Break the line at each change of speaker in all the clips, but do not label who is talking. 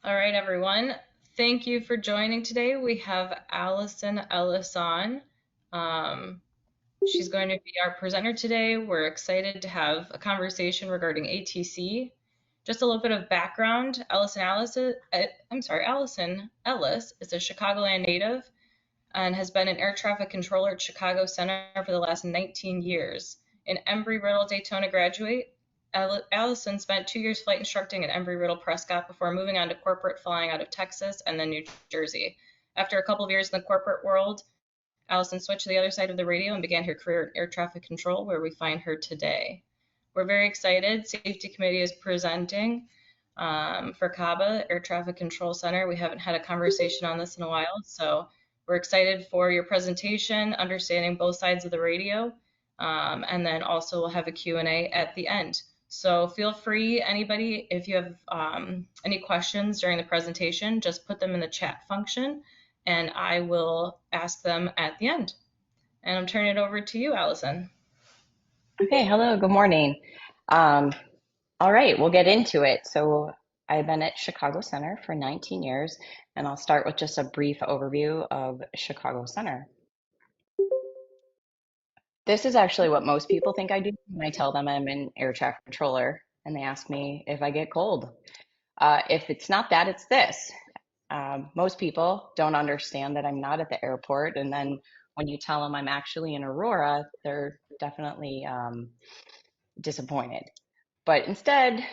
All right, everyone. Thank you for joining today. We have Alison Ellis on. Um, she's going to be our presenter today. We're excited to have a conversation regarding ATC. Just a little bit of background. Alison Ellis is a Chicagoland native and has been an air traffic controller at Chicago Center for the last 19 years. An Embry-Riddle Daytona graduate, Allison spent 2 years flight instructing at Embry-Riddle Prescott before moving on to corporate flying out of Texas and then New Jersey. After a couple of years in the corporate world, Allison switched to the other side of the radio and began her career in air traffic control, where we find her today. We're very excited. Safety Committee is presenting for CABAA, Air Traffic Control Center. We haven't had a conversation on this in a while, so we're excited for your presentation, understanding both sides of the radio, and then also we'll have a Q&A at the end. So feel free, anybody, if you have any questions during the presentation, just put them in the chat function and I will ask them at the end. And I'm turning it over to you, Allison.
Okay, hello, good morning. Um, all right, we'll get into it. So I've been at Chicago Center for 19 years, and I'll start with just a brief overview of Chicago Center. This is actually what most people think I do when I tell them I'm an air traffic controller, and they ask me if I get cold. If it's not that, it's this. Most people don't understand that I'm not at the airport, and then when you tell them I'm actually in Aurora, they're definitely disappointed. But instead,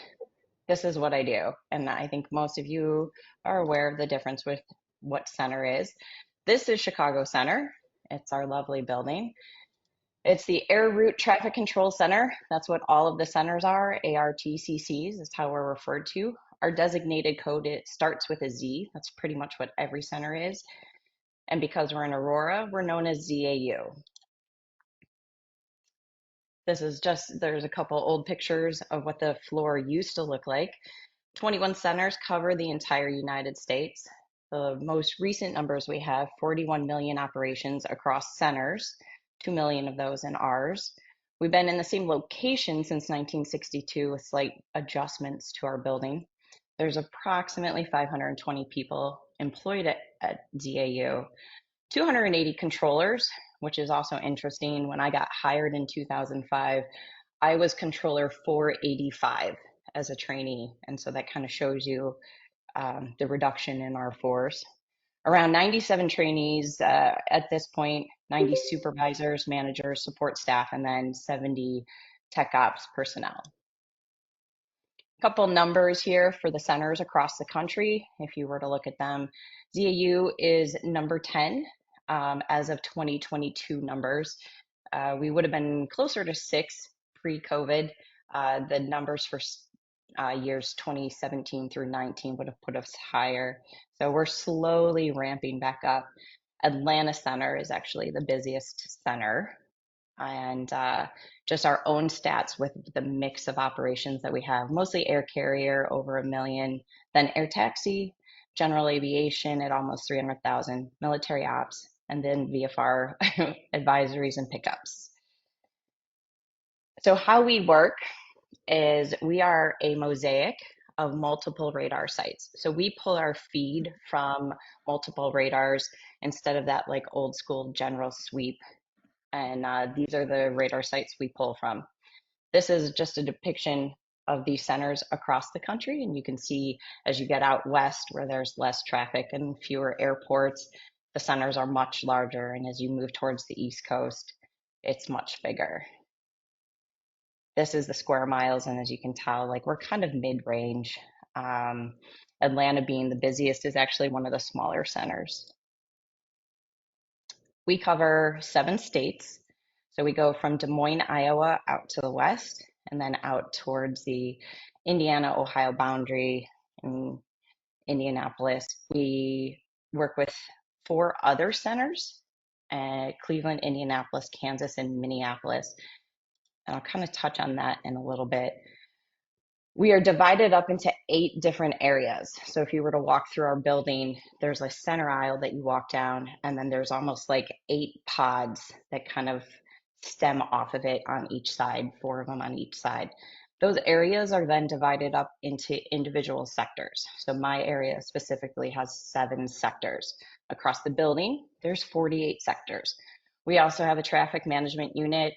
this is what I do. And I think most of you are aware of the difference with what center is. This is Chicago Center. It's our lovely building. It's the Air Route Traffic Control Center. That's what all of the centers are. ARTCCs is how we're referred to. Our designated code, it starts with a Z. That's pretty much what every center is. And because we're in Aurora, we're known as ZAU. This is just, there's a couple old pictures of what the floor used to look like. 21 centers cover the entire United States. The most recent numbers we have 41 million operations across centers, 2 million of those in ours. We've been in the same location since 1962 with slight adjustments to our building. There's approximately 520 people employed at ZAU, 280 controllers, which is also interesting. When I got hired in 2005, I was controller 485 as a trainee. And so that kind of shows you the reduction in our force. Around 97 trainees at this point, 90 supervisors, managers, support staff, and then 70 tech ops personnel. A couple numbers here for the centers across the country. If you were to look at them, ZAU is number 10 as of 2022 numbers. We would have been closer to 6 pre-COVID. The numbers for years 2017 through 19 would have put us higher. So we're slowly ramping back up. Atlanta Center is actually the busiest center. And just our own stats with the mix of operations that we have, mostly air carrier, over 1 million, then air taxi, general aviation at almost 300,000, military ops, and then VFR advisories and pickups. So how we work is we are a mosaic of multiple radar sites. So we pull our feed from multiple radars instead of that like old school general sweep. And these are the radar sites we pull from. This is just a depiction of these centers across the country. And you can see as you get out west where there's less traffic and fewer airports, the centers are much larger. And as you move towards the East Coast, it's much bigger. This is the square miles, and as you can tell, like we're kind of mid-range. Atlanta being the busiest is actually one of the smaller centers. We cover 7 states. So we go from Des Moines, Iowa out to the west, and then out towards the Indiana-Ohio boundary in Indianapolis. We work with 4 other centers, Cleveland, Indianapolis, Kansas, and Minneapolis. And I'll kind of touch on that in a little bit. We are divided up into 8 different areas. So if you were to walk through our building, there's a center aisle that you walk down, and then there's almost like 8 pods that kind of stem off of it on each side, 4 of them on each side. Those areas are then divided up into individual sectors. So my area specifically has 7 sectors. Across the building, there's 48 sectors. We also have a traffic management unit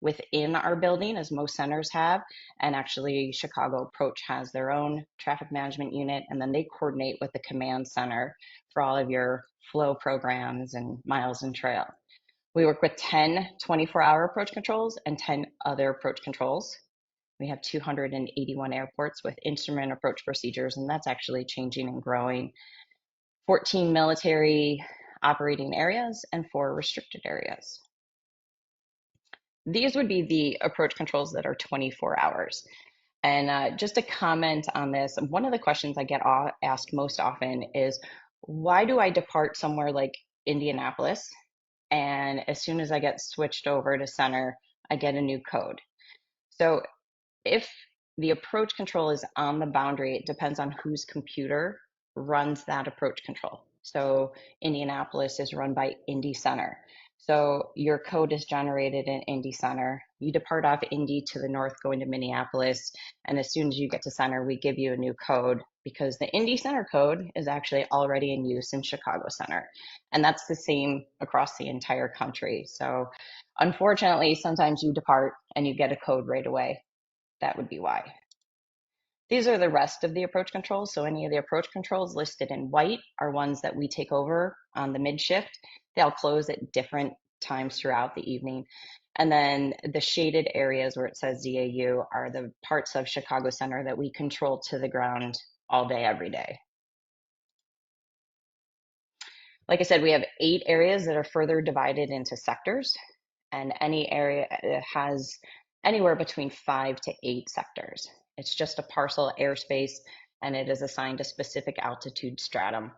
within our building, as most centers have. And actually, Chicago Approach has their own traffic management unit, and then they coordinate with the command center for all of your flow programs and miles and trail. We work with 10 24-hour approach controls and 10 other approach controls. We have 281 airports with instrument approach procedures, and that's actually changing and growing. 14 military operating areas and 4 restricted areas. These would be the approach controls that are 24 hours. And just to comment on this, one of the questions I get asked most often is, why do I depart somewhere like Indianapolis, and as soon as I get switched over to center, I get a new code? So if the approach control is on the boundary, it depends on whose computer runs that approach control. So Indianapolis is run by Indy Center. So your code is generated in Indy Center. You depart off Indy to the north, going to Minneapolis, and as soon as you get to Center, we give you a new code because the Indy Center code is actually already in use in Chicago Center. And that's the same across the entire country. So unfortunately, sometimes you depart and you get a code right away. That would be why. These are the rest of the approach controls. So any of the approach controls listed in white are ones that we take over on the mid shift. They'll close at different times throughout the evening. And then the shaded areas where it says ZAU are the parts of Chicago Center that we control to the ground all day, every day. Like I said, we have 8 areas that are further divided into sectors, and any area has anywhere between 5 to 8 sectors. It's just a parcel airspace, and it is assigned a specific altitude stratum.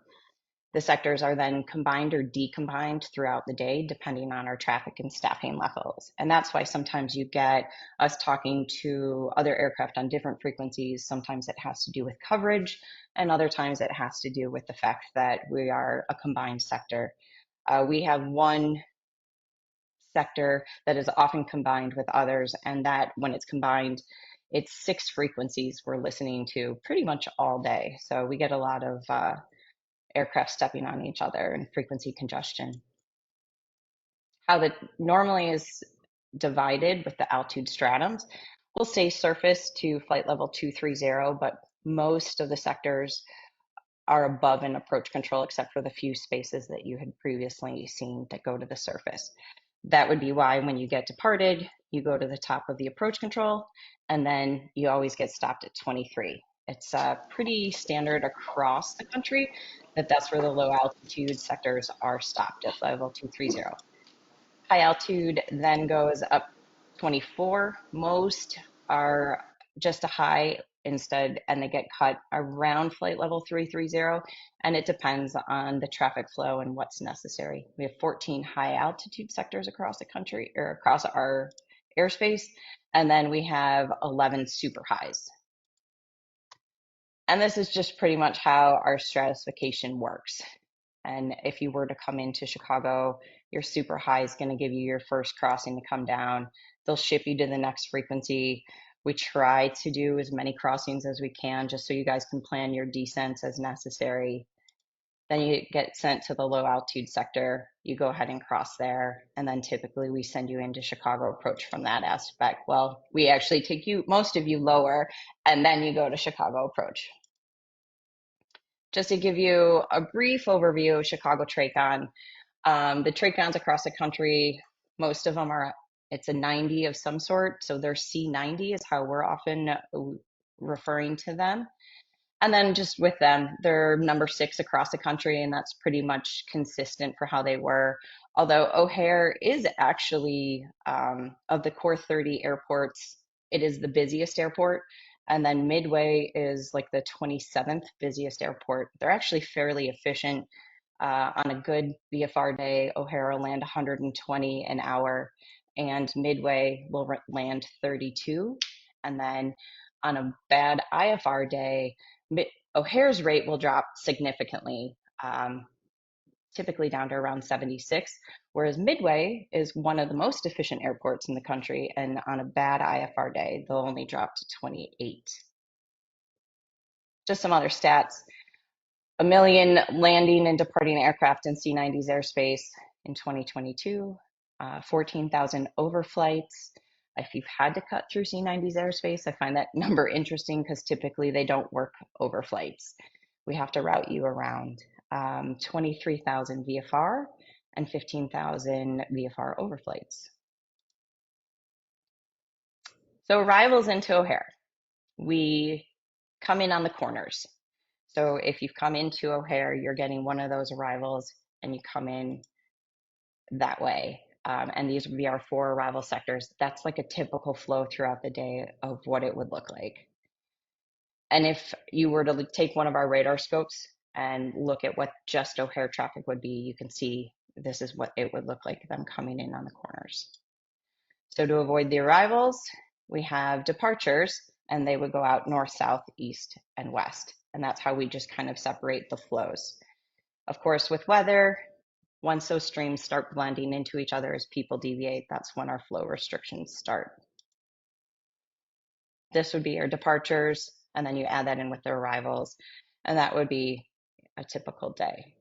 The sectors are then combined or decombined throughout the day, depending on our traffic and staffing levels. And that's why sometimes you get us talking to other aircraft on different frequencies. Sometimes it has to do with coverage, and other times it has to do with the fact that we are a combined sector. We have one sector that is often combined with others, and that when it's combined, it's 6 frequencies we're listening to pretty much all day. So we get a lot of aircraft stepping on each other and frequency congestion. How that normally is divided with the altitude stratums, we'll say surface to flight level 230, but most of the sectors are above an approach control except for the few spaces that you had previously seen that go to the surface. That would be why when you get departed, you go to the top of the approach control, and then you always get stopped at 23. It's pretty standard across the country that's where the low altitude sectors are stopped at level 230. High altitude then goes up 24. Most are just a high instead, and they get cut around flight level 330, and it depends on the traffic flow and what's necessary. We have 14 high altitude sectors across the country, or across our airspace, and then we have 11 super highs. And this is just pretty much how our stratification works. And if you were to come into Chicago, your super high is going to give you your first crossing to come down. They'll ship you to the next frequency. We try to do as many crossings as we can just so you guys can plan your descents as necessary. Then you get sent to the low altitude sector. You go ahead and cross there. And then typically we send you into Chicago Approach from that aspect. Well, we actually take you, most of you lower, and then you go to Chicago Approach. Just to give you a brief overview of Chicago Tracon, the Tracons across the country, most of them are, it's a 90 of some sort. So their C90 is how we're often referring to them. And then just with them, they're number 6 across the country, and that's pretty much consistent for how they were. Although O'Hare is actually, of the core 30 airports, it is the busiest airport. And then Midway is like the 27th busiest airport. They're actually fairly efficient. On a good VFR day, O'Hare will land 120 an hour, and Midway will land 32. And then on a bad IFR day, O'Hare's rate will drop significantly. typically down to around 76, whereas Midway is one of the most efficient airports in the country, and on a bad IFR day, they'll only drop to 28. Just some other stats. A million landing and departing aircraft in C-90's airspace in 2022, 14,000 overflights. If you've had to cut through C-90's airspace, I find that number interesting because typically they don't work overflights. We have to route you around. 23,000 VFR and 15,000 VFR overflights. So arrivals into O'Hare, we come in on the corners. So if you've come into O'Hare, you're getting one of those arrivals and you come in that way. And these would be our 4 arrival sectors. That's like a typical flow throughout the day of what it would look like. And if you were to take one of our radar scopes and look at what just O'Hare traffic would be, you can see this is what it would look like them coming in on the corners. So to avoid the arrivals, we have departures, and they would go out north, south, east, and west. And that's how we just kind of separate the flows. Of course, with weather, once those streams start blending into each other as people deviate, that's when our flow restrictions start. This would be our departures, and then you add that in with the arrivals, and that would be a typical day.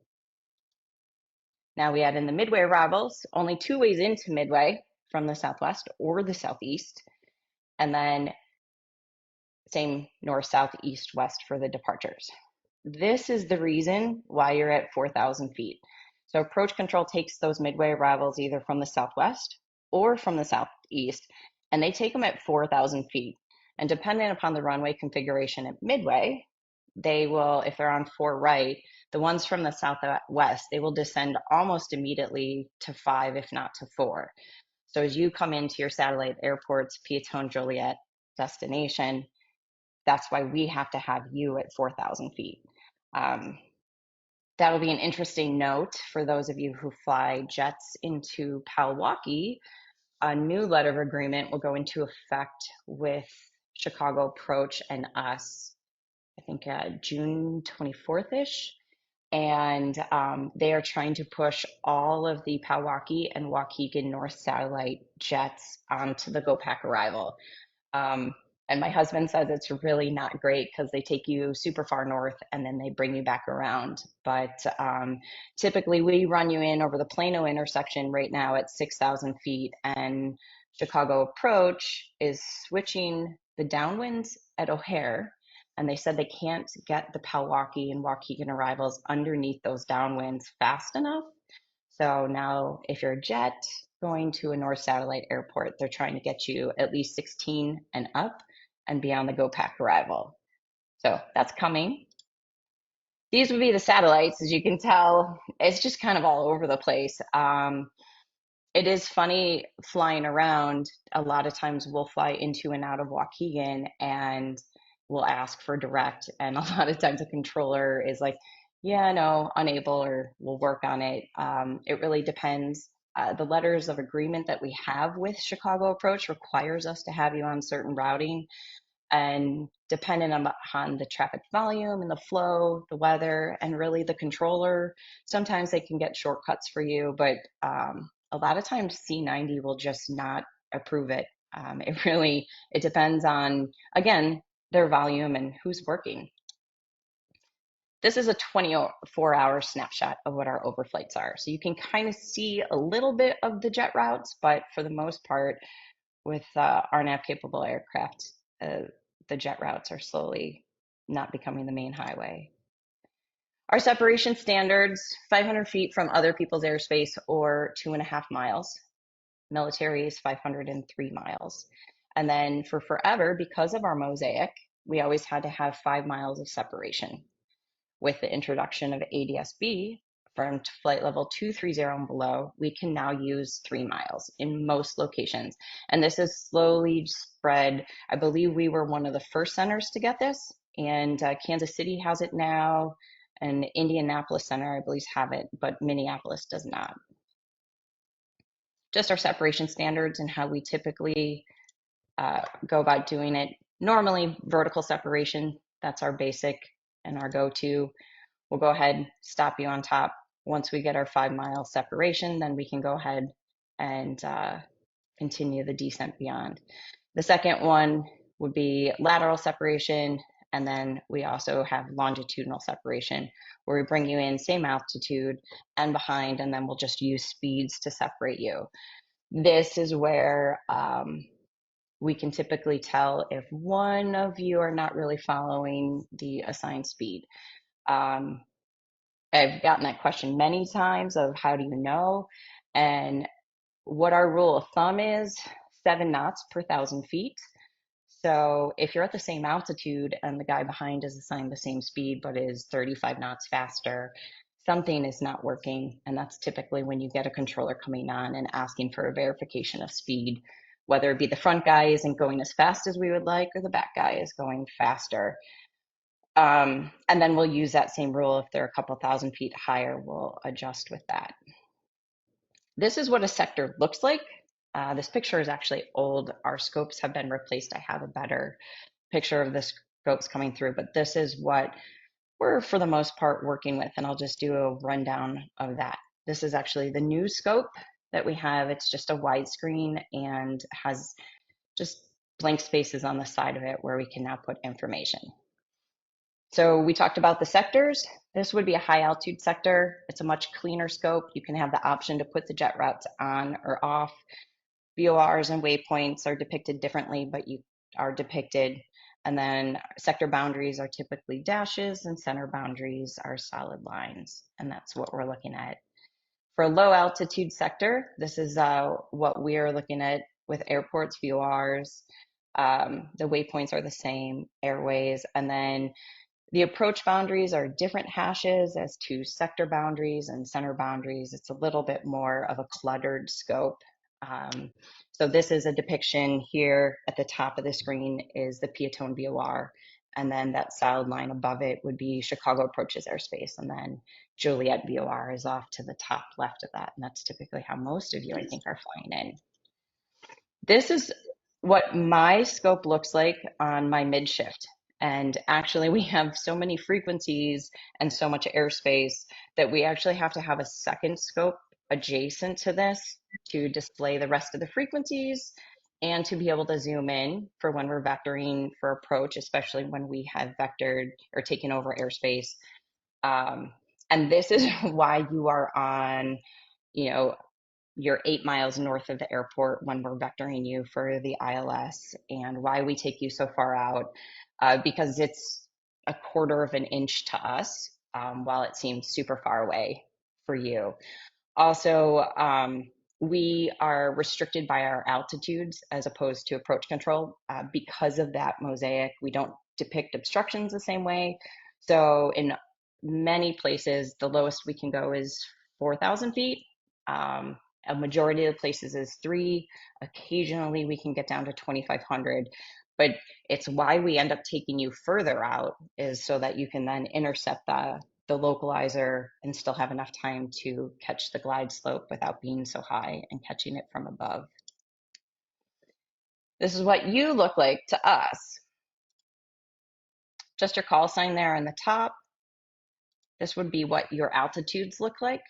Now we add in the Midway arrivals, only 2 ways into Midway, from the southwest or the southeast, and then same north, south, east, west for the departures. This is the reason why you're at 4,000 feet. So approach control takes those Midway arrivals either from the southwest or from the southeast, and they take them at 4,000 feet. And depending upon the runway configuration at Midway, they will, if they're on 4 right, the ones from the southwest, they will descend almost immediately to 5, if not to 4. So as you come into your satellite airport's Piéton Joliet destination, that's why we have to have you at 4,000 feet. That'll be an interesting note for those of you who fly jets into Palwaukee. A new letter of agreement will go into effect with Chicago Approach and us, I think June 24th-ish. And they are trying to push all of the Palwaukee and Waukegan North satellite jets onto the GoPack arrival. And my husband says it's really not great because they take you super far north and then they bring you back around. But typically we run you in over the Plano intersection right now at 6,000 feet, and Chicago Approach is switching the downwinds at O'Hare, and they said they can't get the Palwaukee and Waukegan arrivals underneath those downwinds fast enough. So now if you're a jet going to a North Satellite airport, they're trying to get you at least 16 and up and be on the GoPack arrival. So that's coming. These would be the satellites. As you can tell, it's just kind of all over the place. It is funny flying around. A lot of times we'll fly into and out of Waukegan and we'll ask for direct. And a lot of times the controller is like, yeah, no, unable, or we'll work on it. It really depends. The letters of agreement that we have with Chicago Approach requires us to have you on certain routing. And depending on the traffic volume and the flow, the weather, and really the controller, sometimes they can get shortcuts for you, but a lot of times C90 will just not approve it. It depends on, again, their volume and who's working. This is a 24-hour snapshot of what our overflights are. So you can kind of see a little bit of the jet routes, but for the most part, with RNAV-capable aircraft, the jet routes are slowly not becoming the main highway. Our separation standards, 500 feet from other people's airspace or 2.5 miles. Military is 503 miles. And then for forever, because of our mosaic, we always had to have 5 miles of separation. With the introduction of ADS-B from flight level 230 and below, we can now use 3 miles in most locations. And this is slowly spread. I believe we were one of the first centers to get this, and Kansas City has it now, and Indianapolis Center, I believe, have it, but Minneapolis does not. Just our separation standards and how we typically go about doing it. Normally, vertical separation, that's our basic and our go-to. We'll go ahead, stop you on top, Once we get our 5 mile separation, then we can go ahead and continue the descent beyond. The second one would be lateral separation, and then we also have longitudinal separation, where we bring you in same altitude and behind, and then we'll just use speeds to separate you. This is where we can typically tell if one of you are not really following the assigned speed. I've gotten that question many times of how do you know? And what our rule of thumb is 7 knots per 1,000 feet. So if you're at the same altitude and the guy behind is assigned the same speed but is 35 knots faster, something is not working. And that's typically when you get a controller coming on and asking for a verification of speed, whether it be the front guy isn't going as fast as we would like or the back guy is going faster. And then we'll use that same rule. If they're a couple 1,000 feet higher, we'll adjust with that. This is what a sector looks like. This picture is actually old. Our scopes have been replaced. I have a better picture of the scopes coming through, but this is what we're for the most part working with, and I'll just do a rundown of that. This is actually the new scope that we have. It's just a widescreen and has just blank spaces on the side of it where we can now put information. So we talked about the sectors. This would be a high altitude sector. It's a much cleaner scope. You can have the option to put the jet routes on or off. VORs and waypoints are depicted differently, but you are depicted. And then sector boundaries are typically dashes and center boundaries are solid lines. And that's what we're looking at. For a low altitude sector, this is what we are looking at with airports, VORs. The waypoints are the same, airways, and then the approach boundaries are different hashes as to sector boundaries and center boundaries. It's a little bit more of a cluttered scope. So this is a depiction here at the top of the screen is the Piatone VOR, and then that solid line above it would be Chicago approaches airspace, and then Joliet VOR is off to the top left of that, and that's typically how most of you, I think, are flying in. This is what my scope looks like on my mid shift. And actually, we have so many frequencies and so much airspace that we actually have to have a second scope adjacent to this to display the rest of the frequencies and to be able to zoom in for when we're vectoring for approach, especially when we have vectored or taken over airspace. And this is why you are on, you know, you're 8 miles north of the airport when we're vectoring you for the ILS, and why we take you so far out, because it's a quarter of an inch to us, while it seems super far away for you. Also, we are restricted by our altitudes as opposed to approach control. Because of that mosaic, we don't depict obstructions the same way. So in many places, the lowest we can go is 4,000 feet. A majority of the places is 3. Occasionally we can get down to 2,500, but it's why we end up taking you further out is so that you can then intercept the localizer and still have enough time to catch the glide slope without being so high and catching it from above. This is what you look like to us. Just your call sign there on the top. This would be what your altitudes look like.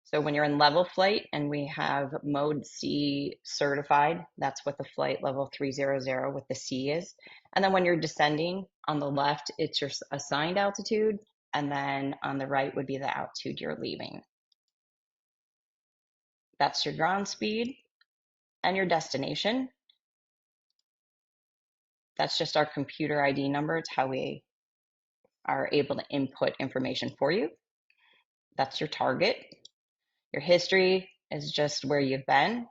So when you're in level flight and we have mode C certified, that's what the flight level 300 with the C is. And then when you're descending on the left, it's your assigned altitude. And then on the right would be the altitude you're leaving. That's your ground speed and your destination. That's just our computer ID number. It's how we are able to input information for you. That's your target. Your history is just where you've been.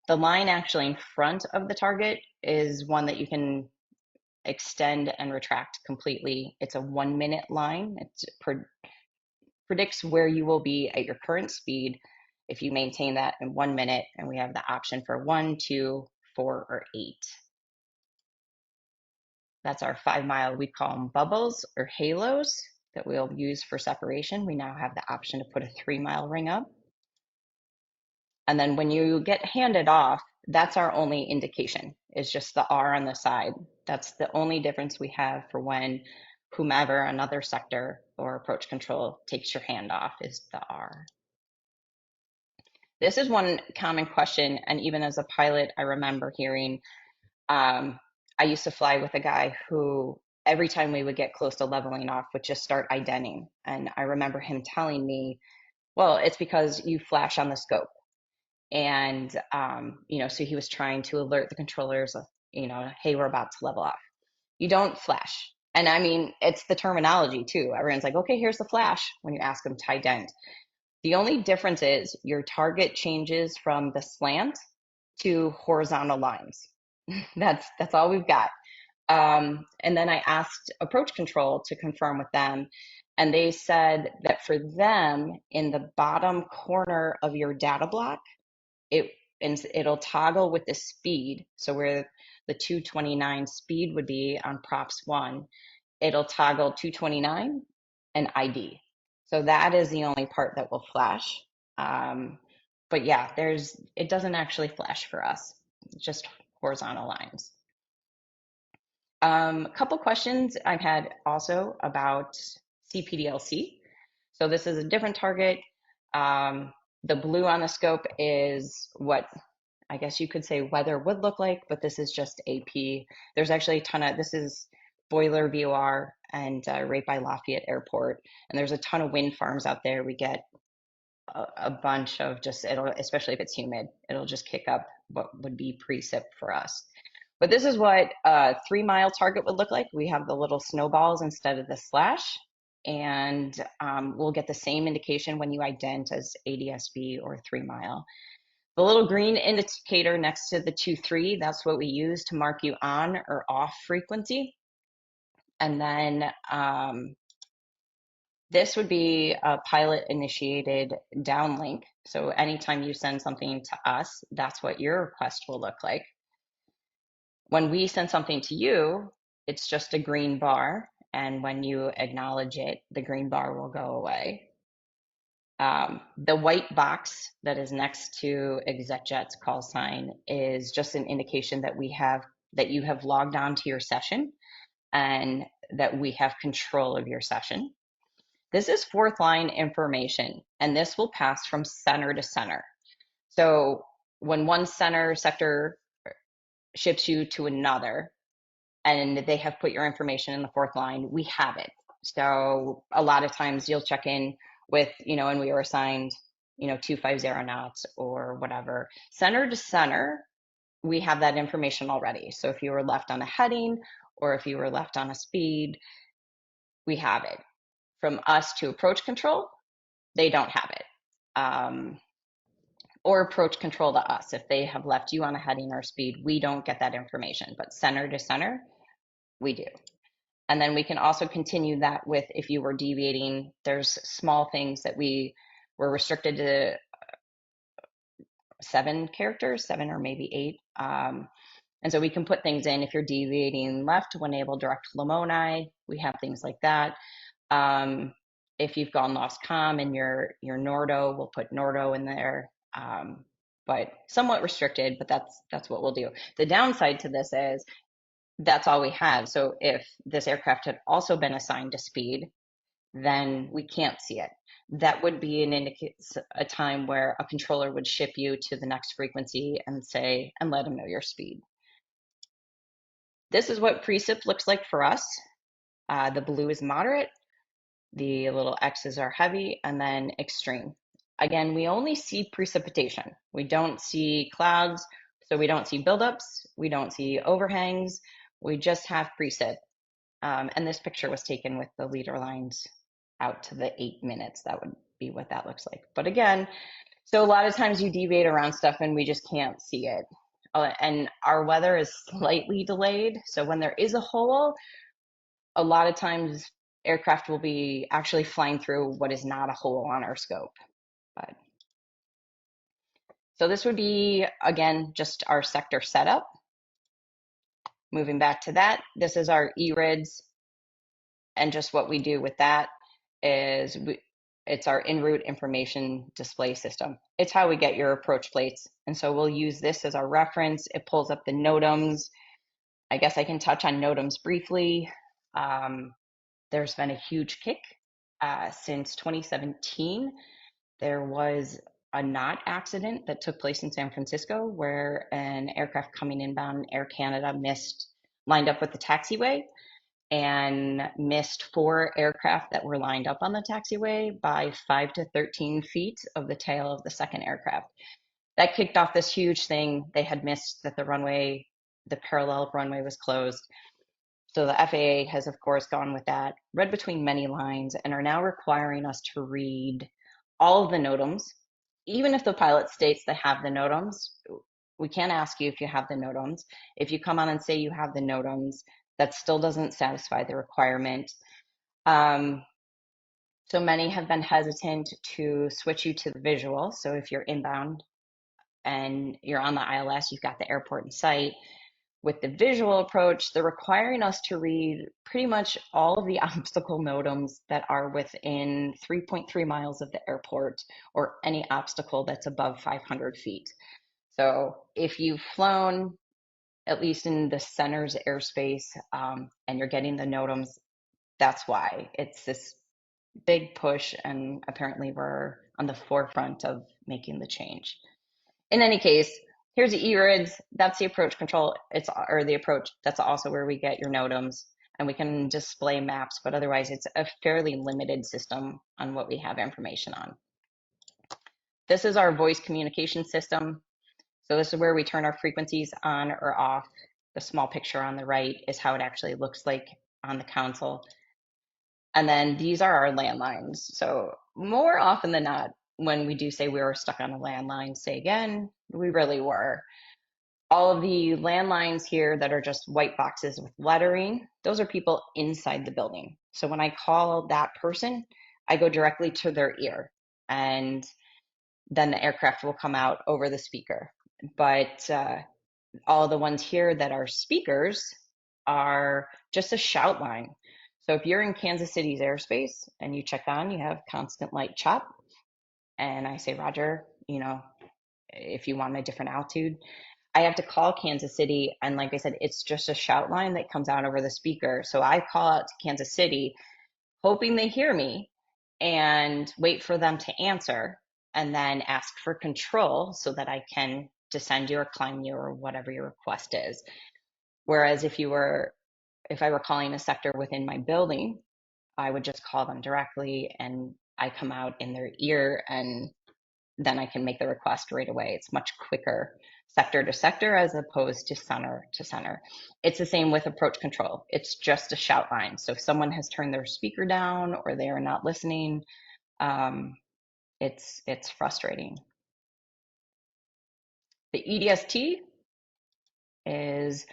The line actually in front of the target is one that you can extend and retract completely. It's a 1-minute line. It predicts where you will be at your current speed if you maintain that in 1 minute, and we have the option for 1, 2, 4, or 8. That's our 5-mile, we call them bubbles or halos that we'll use for separation. We now have the option to put a 3-mile ring up. And then when you get handed off, that's our only indication, is just the R on the side. That's the only difference we have for when whomever, another sector or approach control takes your hand off is the R. This is one common question, and even as a pilot, I remember hearing, I used to fly with a guy who every time we would get close to leveling off would just start identing. And I remember him telling me, well, it's because you flash on the scope. And, so he was trying to alert the controllers, hey, we're about to level off. You don't flash. And I mean, it's the terminology too. Everyone's like, okay, here's the flash when you ask them to ident. The only difference is your target changes from the slant to horizontal lines. That's all we've got. And then I asked approach control to confirm with them, and they said that for them, in the bottom corner of your data block, it it'll toggle with the speed. So where the 229 speed would be on props one, it'll toggle 229 and ID. So that is the only part that will flash. But yeah, it doesn't actually flash for us, it's just horizontal lines. A couple questions I've had also about CPDLC. So this is a different target. The blue on the scope is what I guess you could say weather would look like, but this is just AP. There's actually a ton of, this is Boiler VOR and right by Lafayette Airport. And there's a ton of wind farms out there. We get a bunch of especially if it's humid, it'll just kick up what would be precip for us. But this is what a 3-mile target would look like. We have the little snowballs instead of the slash. And we'll get the same indication when you ident as ADSB or 3-mile. The little green indicator next to the 2-3, that's what we use to mark you on or off frequency. And then this would be a pilot initiated downlink. So anytime you send something to us, that's what your request will look like. When we send something to you, it's just a green bar. And when you acknowledge it, the green bar will go away. The white box that is next to ExecJet's call sign is just an indication that you have logged on to your session and that we have control of your session. This is fourth line information, and this will pass from center to center. So when one center sector ships you to another and they have put your information in the fourth line, we have it. So a lot of times you'll check in with, and we were assigned, 250 knots or whatever. Center to center, we have that information already. So if you were left on a heading or if you were left on a speed, we have it. From us to approach control, they don't have it. Or approach control to us. If they have left you on a heading or speed, we don't get that information. But center to center, we do. And then we can also continue that with if you were deviating, there's small things that we were restricted to 7 characters, 7 or maybe 8. And so we can put things in if you're deviating left to enable direct Lamoni, we have things like that. If you've gone lost comm and your Nordo, we'll put Nordo in there. But somewhat restricted, but that's what we'll do. The downside to this is that's all we have. So if this aircraft had also been assigned to speed, then we can't see it. That would be a time where a controller would ship you to the next frequency and let them know your speed. This is what precip looks like for us. The blue is moderate, the little X's are heavy, and then extreme. Again, we only see precipitation. We don't see clouds, so we don't see buildups, we don't see overhangs, we just have precip. And this picture was taken with the leader lines out to the 8 minutes. That would be what that looks like. But again, so a lot of times you deviate around stuff and we just can't see it. And our weather is slightly delayed. So when there is a hole, a lot of times aircraft will be actually flying through what is not a hole on our scope. But so this would be, again, just our sector setup. Moving back to that, this is our ERIDS. And just what we do with that is it's our en route information display system. It's how we get your approach plates. And so we'll use this as our reference. It pulls up the NOTAMs. I guess I can touch on NOTAMs briefly. There's been a huge kick since 2017. There was a not accident that took place in San Francisco where an aircraft coming inbound, Air Canada, lined up with the taxiway and missed four aircraft that were lined up on the taxiway by 5 to 13 feet of the tail of the second aircraft. That kicked off this huge thing. They had missed that the parallel runway was closed. So the FAA has, of course, gone with that, read between many lines, and are now requiring us to read all of the NOTAMs. Even if the pilot states they have the NOTAMs, we can't ask you if you have the NOTAMs. If you come on and say you have the NOTAMs, that still doesn't satisfy the requirement. So many have been hesitant to switch you to the visual. So if you're inbound and you're on the ILS, you've got the airport in sight. With the visual approach, they're requiring us to read pretty much all of the obstacle NOTAMs that are within 3.3 miles of the airport or any obstacle that's above 500 feet. So if you've flown, at least in the center's airspace, and you're getting the NOTAMs, that's why it's this big push, and apparently we're on the forefront of making the change. In any case, here's the ERIDS. That's the approach control. Or the approach. That's also where we get your NOTAMs, and we can display maps, but otherwise it's a fairly limited system on what we have information on. This is our voice communication system. So this is where we turn our frequencies on or off. The small picture on the right is how it actually looks like on the console. And then these are our landlines. So more often than not, when we do say we were stuck on a landline, say again, we really were. All of the landlines here that are just white boxes with lettering, those are people inside the building. So when I call that person, I go directly to their ear, and then the aircraft will come out over the speaker. But all the ones here that are speakers are just a shout line. So if you're in Kansas City's airspace and you check on, you have constant light chop, and I say, Roger, if you want a different altitude, I have to call Kansas City. And like I said, it's just a shout line that comes out over the speaker. So I call out to Kansas City, hoping they hear me, and wait for them to answer, and then ask for control so that I can descend you or climb you or whatever your request is. Whereas if I were calling a sector within my building, I would just call them directly and I come out in their ear, and then I can make the request right away. It's much quicker sector to sector as opposed to center to center. It's the same with approach control. It's just a shout line. So if someone has turned their speaker down or they are not listening, it's frustrating. The EDST is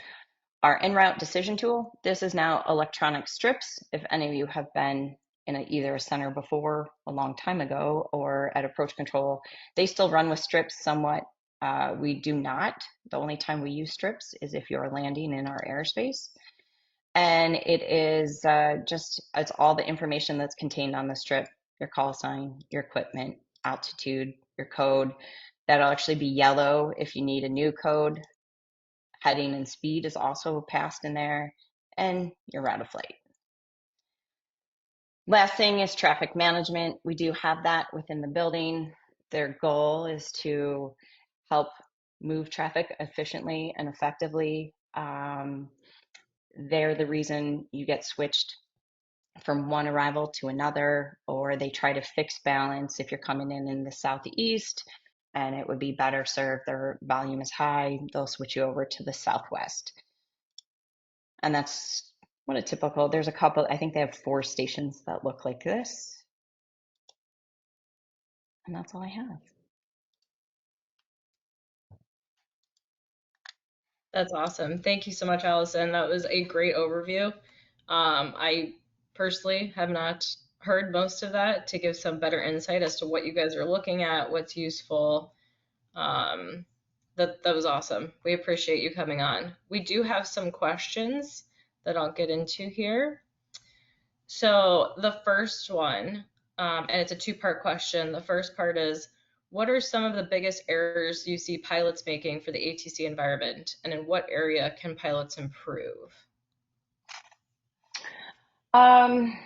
our en route decision tool. This is now electronic strips. If any of you have been in either a center before a long time ago or at approach control, they still run with strips somewhat. We do not. The only time we use strips is if you're landing in our airspace. And it is it's all the information that's contained on the strip, your call sign, your equipment, altitude, your code. That'll actually be yellow if you need a new code. Heading and speed is also passed in there, and your route of flight. Last thing is traffic management. We do have that within the building. Their goal is to help move traffic efficiently and effectively. They're the reason you get switched from one arrival to another, or they try to fix balance if you're coming in the southeast and it would be better served, their volume is high, they'll switch you over to the southwest. And that's what a typical, there's a couple, I think they have 4 stations that look like this. And that's all I have.
That's awesome. Thank you so much, Allison. That was a great overview. I personally have not heard most of that to give some better insight as to what you guys are looking at, what's useful. That was awesome. We appreciate you coming on. We do have some questions that I'll get into here. So the first one, and it's a two-part question. The first part is, what are some of the biggest errors you see pilots making for the ATC environment, and in what area can pilots improve?
Um,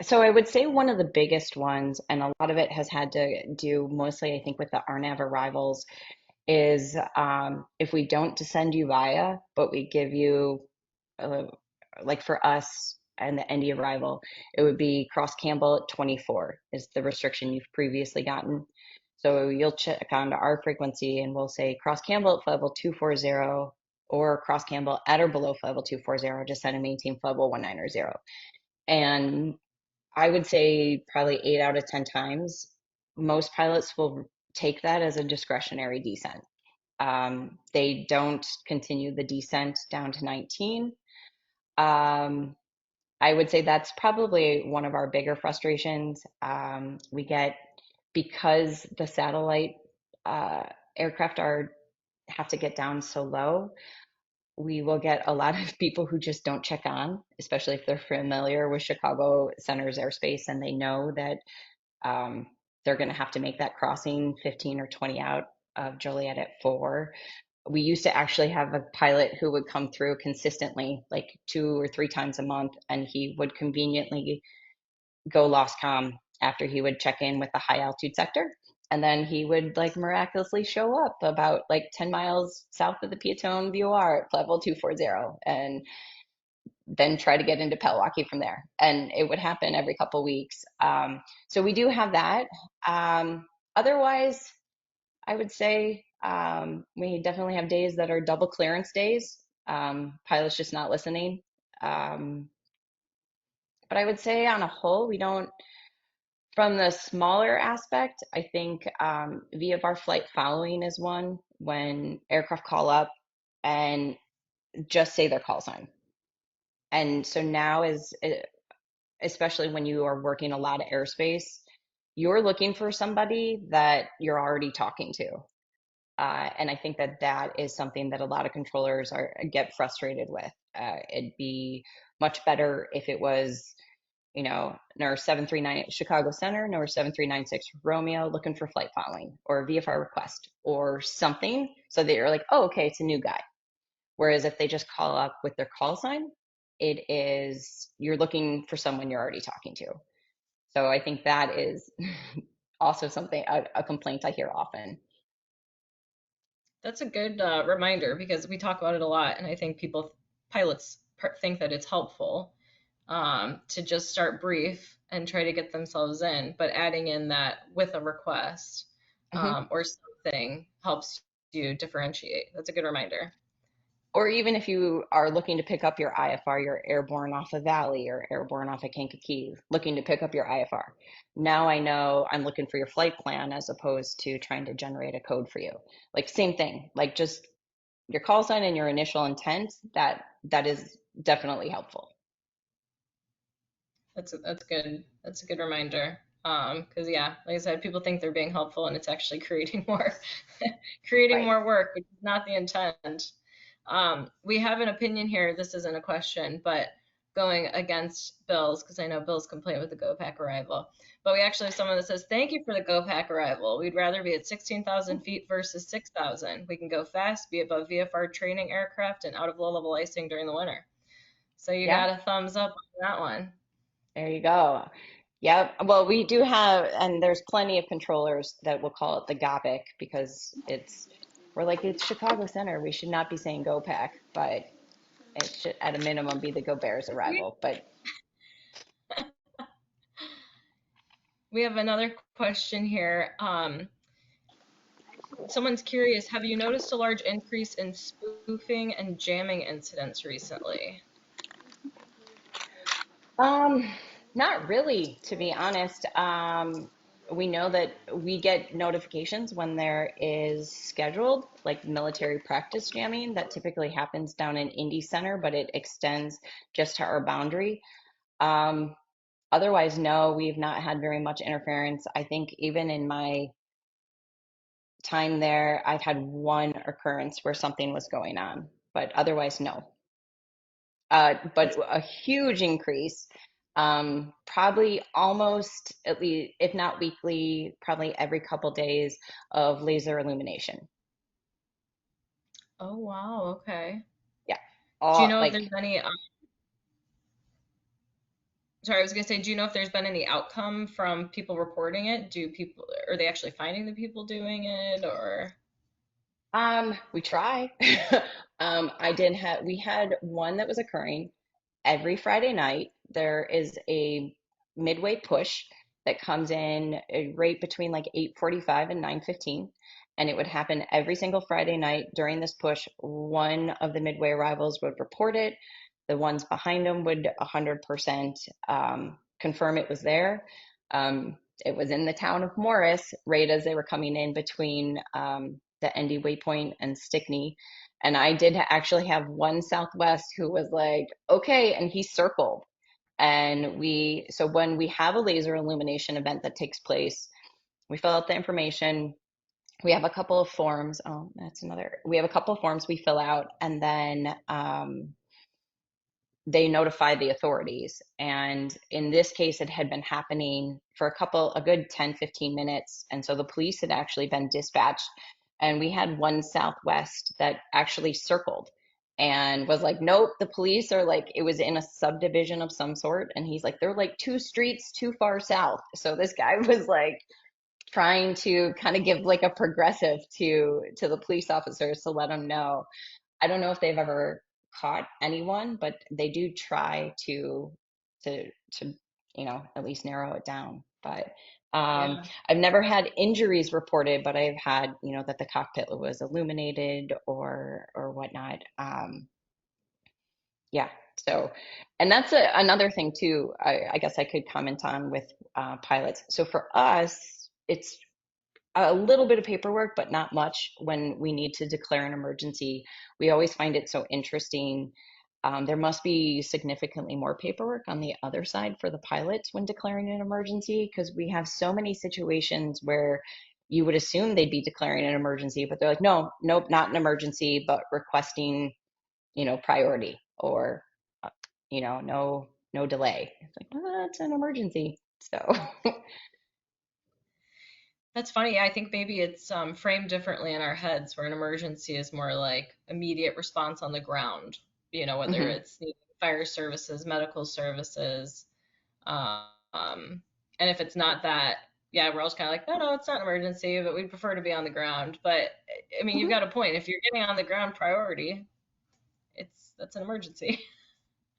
so I would say one of the biggest ones, and a lot of it has had to do mostly, I think, with the RNAV arrivals, is if we don't descend you via, but we give you, uh, like for us and the ND arrival, it would be Cross Campbell at 24 is the restriction you've previously gotten. So you'll check onto our frequency and we'll say Cross Campbell at flight level 240 or Cross Campbell at or below flight level 240, descend and maintain flight level 1900. And I would say probably 8 out of 10 times, most pilots will take that as a discretionary descent. They don't continue the descent down to 19. Um, I would say that's probably one of our bigger frustrations. We get because the satellite uh, aircraft are have to get down so low. We will get a lot of people who just don't check on, especially if they're familiar with Chicago Center's airspace and they know that um, they're going to have to make that crossing 15 or 20 out of Joliet at 4. We used to actually have a pilot who would come through consistently, like 2 or 3 times a month, and he would conveniently go lost comm after he would check in with the high altitude sector. And then he would like miraculously show up about like 10 miles south of the Piatone VOR at level 240 and then try to get into Pelwaki from there. And it would happen every couple weeks. So we do have that. Otherwise, I would say we definitely have days that are double clearance days. Pilots just not listening. Um, but I would say on a whole, we don't, from the smaller aspect, I think VFR flight following is one when aircraft call up and just say their call sign. And so now is, especially when you are working a lot of airspace, you're looking for somebody that you're already talking to. And I think that that is something that a lot of controllers get frustrated with. It'd be much better if it was, NUR 739 Chicago Center, NUR 7396 Romeo looking for flight following or VFR request or something so that you're like, oh, okay, it's a new guy. Whereas if they just call up with their call sign, it is you're looking for someone you're already talking to. So I think that is also something, a complaint I hear often.
That's a good reminder because we talk about it a lot, and I think pilots think that it's helpful to just start brief and try to get themselves in, but adding in that with a request
Mhm.
or something helps you differentiate. That's a good reminder.
Or even if you are looking to pick up your IFR, you're airborne off of Valley or airborne off of Kankakee, looking to pick up your IFR. Now I know I'm looking for your flight plan as opposed to trying to generate a code for you. Like same thing, like just your call sign and your initial intent, that is definitely helpful.
That's good. That's a good reminder. Because yeah, like I said, people think they're being helpful, and it's actually creating more creating
Right.
more work, which is not the intent. We have an opinion here. This isn't a question, but going against Bill's, because I know Bill's complaint with the GoPack arrival. But we actually have someone that says, "Thank you for the GoPack arrival. We'd rather be at 16,000 feet versus 6,000. We can go fast, be above VFR training aircraft, and out of low-level icing during the winter." So you
Yeah,
got a thumbs up on that one.
there you go. Yep. Well, we do have, and there's plenty of controllers that will call it the GOPIC because we're like, it's Chicago Center. We should not be saying Go Pack, but it should at a minimum be the Go Bears arrival. But
We have another question here. Someone's curious, have you noticed a large increase in spoofing and jamming incidents recently?
um, not really, to be honest. We know that we get notifications when there is scheduled, like military practice jamming that typically happens down in Indy Center, but it extends just to our boundary. Um, Otherwise, no, we've not had very much interference. I think even in my time there, I've had one occurrence where something was going on, but otherwise, no. But
That's
a huge increase, probably almost at least, if not weekly, probably every couple days of laser illumination.
Oh wow, okay.
Yeah,
Do you
all
know if there's
like
any Sorry, I was gonna say, do you know if there's been any outcome from people reporting it? Do people, are they actually finding the people doing it, or?
We try. We had one that was occurring every Friday night. There is a midway push that comes in right between like 8:45 and 9:15, and it would happen every single Friday night. During this push, one of the midway arrivals would report it. The ones behind them would 100% confirm it was there. Um, it was in the town of Morris, right as they were coming in between the ND Waypoint and Stickney. And I did actually have one Southwest who was like, okay, and he circled. So when we have a laser illumination event that takes place, we fill out the information. We have a couple of forms. Oh, that's another. We have a couple of forms we fill out, and then they notify the authorities. And in this case, it had been happening for a good 10, 15 minutes. And so the police had actually been dispatched. And we had one Southwest that actually circled and was like, nope, the police are like, it was in a subdivision of some sort. And he's like, they're like 2 streets too far south. So this guy was like trying to kind of give like a progressive to the police officers to let them know. I don't know if they've ever caught anyone, but they do try to at least narrow it down. But
Yeah.
I've never had injuries reported, but I've had, that the cockpit was illuminated or whatnot. Yeah. So, and that's another thing too. I guess I could comment on with pilots. So for us, it's a little bit of paperwork, but not much when we need to declare an emergency. We always find it so interesting. There must be significantly more paperwork on the other side for the pilots when declaring an emergency because we have so many situations where you would assume they'd be declaring an emergency, but they're like, no, nope, not an emergency, but requesting, priority or, no delay. It's like, well, that's an emergency. So,
That's funny. I think maybe it's framed differently in our heads, where an emergency is more like immediate response on the ground, whether
mhm.
it's needing fire services, medical services. Um, and if it's not that, yeah, we're always kind of like, no, no, it's not an emergency, but we'd prefer to be on the ground. But I mean, you've
Mhm.
got a point. If you're getting on the ground priority, that's an emergency.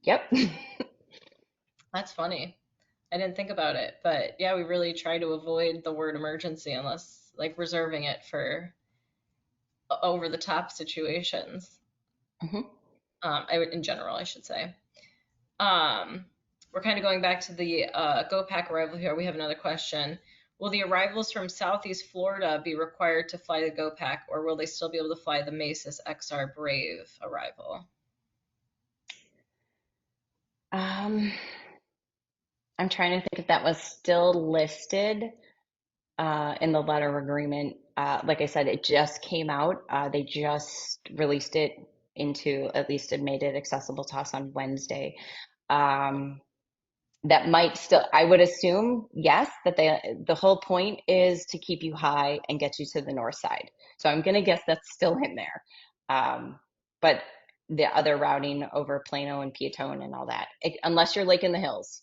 Yep.
That's funny. I didn't think about it, but yeah, we really try to avoid the word emergency unless like reserving it for over the top situations.
Mhm.
In general, I should say. Um, we're kind of going back to the Go Pack arrival here. We have another question. Will the arrivals from Southeast Florida be required to fly the Go Pack, or will they still be able to fly the Macis XR Brave arrival?
Um, I'm trying to think if that was still listed in the letter of agreement. Like I said, it just came out. They just released it into, at least it made it accessible to us on Wednesday. Um, that might still, I would assume, yes, that the whole point is to keep you high and get you to the north side. So I'm gonna guess that's still in there. But the other routing over Plano and Piatone and all that, unless you're Lake in the Hills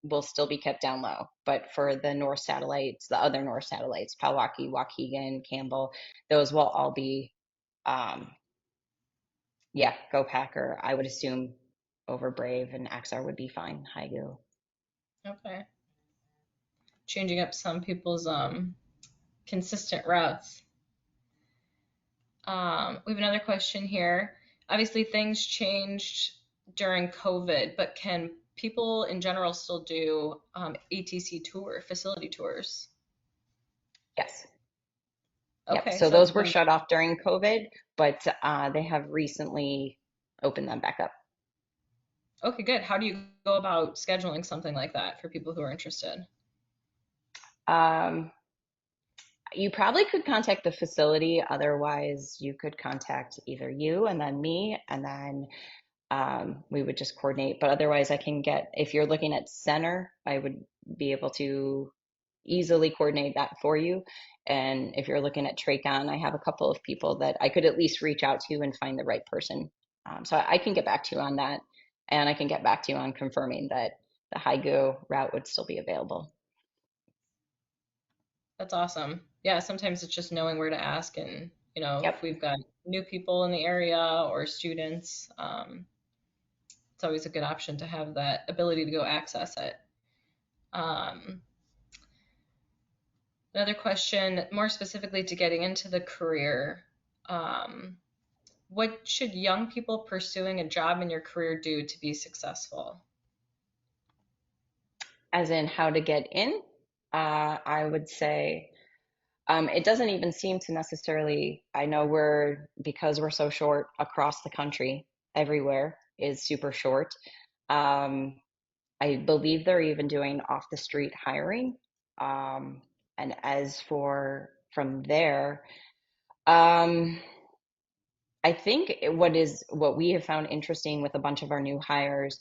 will still be kept down low. But for the north satellites, the other north satellites, Palwaukie, Waukegan, Campbell, those will all be, um, yeah, Go Packer. I would assume over Brave and XR would be fine. Higo.
Okay. Changing up some people's consistent routes. We have another question here. Obviously, things changed during COVID, but can people in general still do ATC facility tours?
Yes. Yep.
Okay,
So
so
those were
when,
shut off during COVID, but they have recently opened them back up.
okay, good. How do you go about scheduling something like that for people who are interested?
Um, you probably could contact the facility. Otherwise, you could contact either you and then me, and then we would just coordinate. But otherwise, if you're looking at center, I would be able to easily coordinate that for you. And if you're looking at Tracon, I have a couple of people that I could at least reach out to and find the right person. So I can get back to you on that. And I can get back to you on confirming that. the HIGO route would still be available.
That's awesome. Yeah, sometimes it's just knowing where to ask and, if
Yep.
we've got new people in the area or students, it's always a good option to have that ability to go access it. Um, Another question, more specifically to getting into the career, um, what should young people pursuing a job in your career do to be successful?
As in how to get in, I would say it doesn't even seem to necessarily, I know because we're so short across the country, everywhere is super short. Um, I believe they're even doing off the street hiring. Um, and as for from there, um, I think what we have found interesting with a bunch of our new hires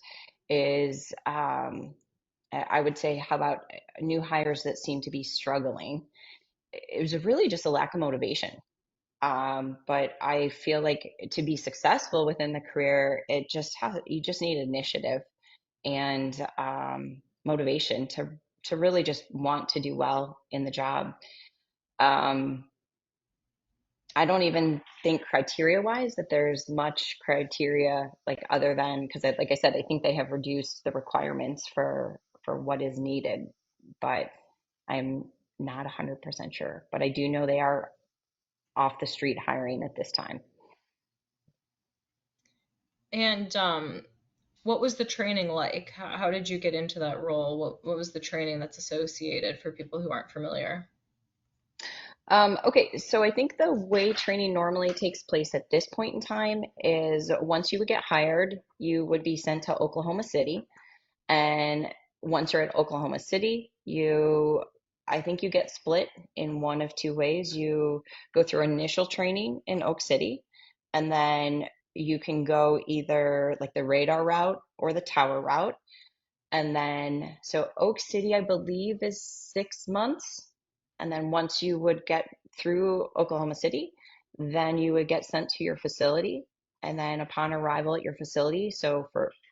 is I would say, how about new hires that seem to be struggling? It was really just a lack of motivation. But I feel like to be successful within the career, you just need initiative and motivation to really just want to do well in the job. Um, I don't even think criteria wise that there's much criteria like other than because like I said, I think they have reduced the requirements for what is needed, but I'm not 100% sure. But I do know they are off the street hiring at this time.
And what was the training like? How did you get into that role? What was the training that's associated for people who aren't familiar?
Okay, so I think the way training normally takes place at this point in time is once you would get hired, you would be sent to Oklahoma City. And once you're at Oklahoma City, I think you get split in one of two ways. You go through initial training in Oak City, and then you can go either like the radar route or the tower route. And then, so Oak City, I believe, is 6 months. And then once you would get through Oklahoma City, then you would get sent to your facility. And then upon arrival at your facility,